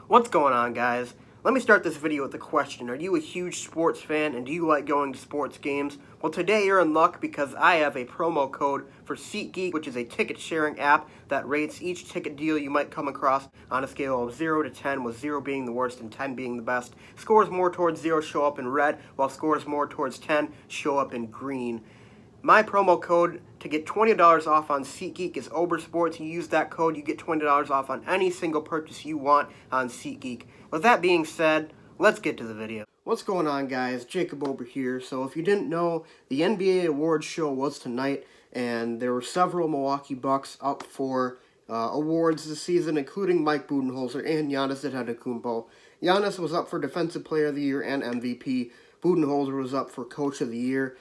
What's going on, guys? Let me start this video with a question. Are you a huge sports fan and do you like going to sports games? Well, today you're in luck because I have a promo code for SeatGeek, which is a ticket sharing app that rates each ticket deal you might come across on a scale of 0 to 10, with 0 being the worst and 10 being the best. Scores more towards 0 show up in red, while scores more towards 10 show up in green. My promo code to get $20 off on SeatGeek is OberSports. You use that code, you get $20 off on any single purchase you want on SeatGeek. With that being said, let's get to the video. What's going on, guys? Jacob Ober here. So if you didn't know, the NBA awards show was tonight, and there were several Milwaukee Bucks up for awards this season, including Mike Budenholzer and Giannis Antetokounmpo. Giannis was up for Defensive Player of the Year and MVP. Budenholzer was up for Coach of the Year.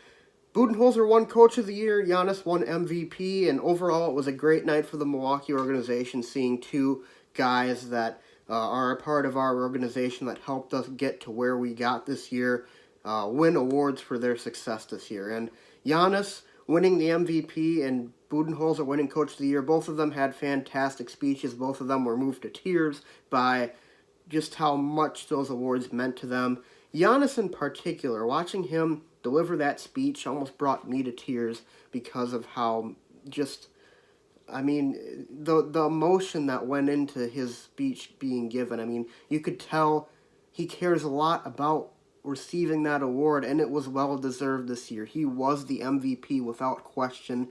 Budenholzer won Coach of the Year, Giannis won MVP, and overall it was a great night for the Milwaukee organization, seeing two guys that are a part of our organization that helped us get to where we got this year, win awards for their success this year. And Giannis winning the MVP and Budenholzer winning Coach of the Year, both of them had fantastic speeches. Both of them were moved to tears by just how much those awards meant to them. Giannis in particular, watching him deliver that speech almost brought me to tears because of how just, the emotion that went into his speech being given. I mean, you could tell he cares a lot about receiving that award, and it was well-deserved this year. He was the MVP without question.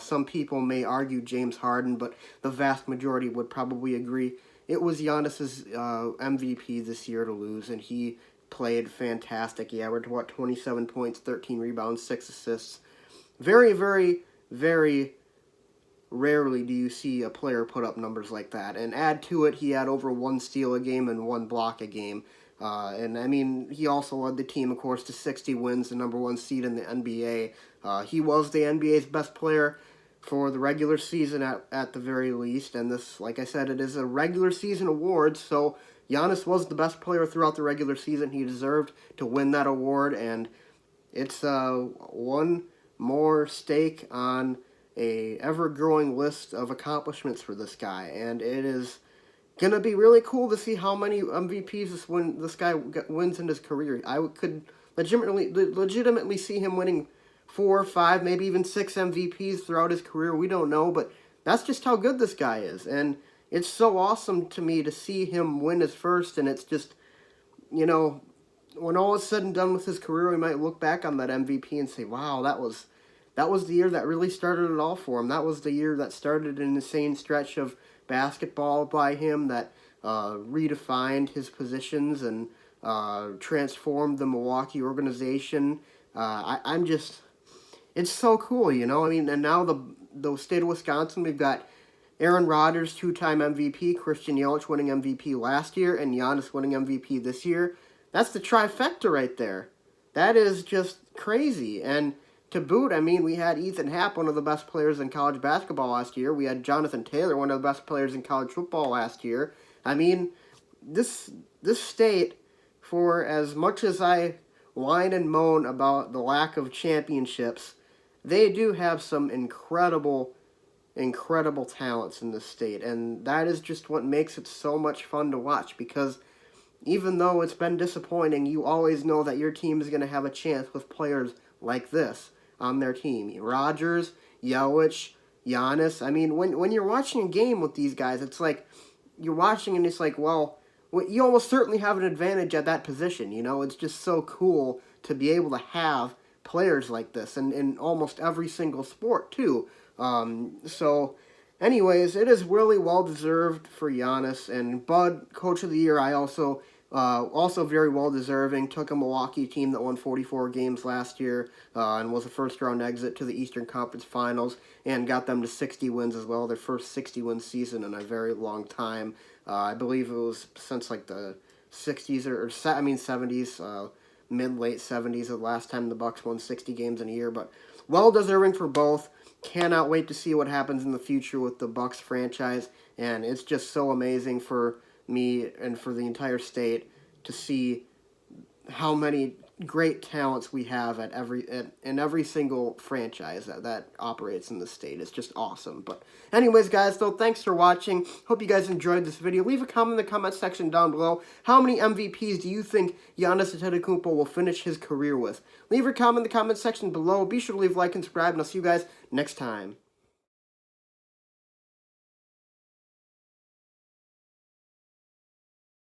Some people may argue James Harden, but the vast majority would probably agree. It was Giannis's MVP this year to lose, and he played fantastic. He averaged, 27 points, 13 rebounds, 6 assists. Very, very, very rarely do you see a player put up numbers like that. And add to it, he had over 1 steal a game and 1 block a game. He also led the team, of course, to 60 wins, the #1 seed in the NBA. He was the NBA's best player for the regular season at the very least. And this, like I said, it is a regular season award, so Giannis was the best player throughout the regular season. He deserved to win that award, and it's one more stake on a ever-growing list of accomplishments for this guy, and it is going to be really cool to see how many MVPs this guy wins in his career. I could legitimately see him winning 4, 5, maybe even 6 MVPs throughout his career. We don't know, but that's just how good this guy is, and it's so awesome to me to see him win his first, and it's just, when all is said and done with his career, we might look back on that MVP and say, wow, that was the year that really started it all for him. That was the year that started an insane stretch of basketball by him that redefined his positions and transformed the Milwaukee organization. It's so cool, and now the state of Wisconsin, we've got Aaron Rodgers, 2-time MVP, Christian Yelich winning MVP last year, and Giannis winning MVP this year. That's the trifecta right there. That is just crazy. And to boot, we had Ethan Happ, one of the best players in college basketball last year. We had Jonathan Taylor, one of the best players in college football last year. This state, for as much as I whine and moan about the lack of championships, they do have some incredible talents in this state, and that is just what makes it so much fun to watch, because even though it's been disappointing, you always know that your team is going to have a chance with players like this on their team. Rodgers, Yelich, Giannis. When you're watching a game with these guys, it's like you're watching and it's like, well, you almost certainly have an advantage at that position. It's just so cool to be able to have players like this in almost every single sport too. So anyways, it is really well-deserved for Giannis, and Bud, Coach of the Year, I also very well-deserving. Took a Milwaukee team that won 44 games last year and was a first-round exit to the Eastern Conference Finals, and got them to 60 wins as well, their first 60-win season in a very long time. I believe it was since like the 60s or 70s, mid-late 70s, the last time the Bucks won 60 games in a year, but well-deserving for both. Cannot wait to see what happens in the future with the Bucks franchise, and it's just so amazing for me and for the entire state to see how many great talents we have in every single franchise that operates in the state. It's just awesome. But anyways, guys, so thanks for watching. Hope you guys enjoyed this video. Leave a comment in the comment section down below. How many MVPs do you think Giannis Antetokounmpo will finish his career with? Leave your comment in the comment section below. Be sure to leave a like and subscribe, and I'll see you guys next time.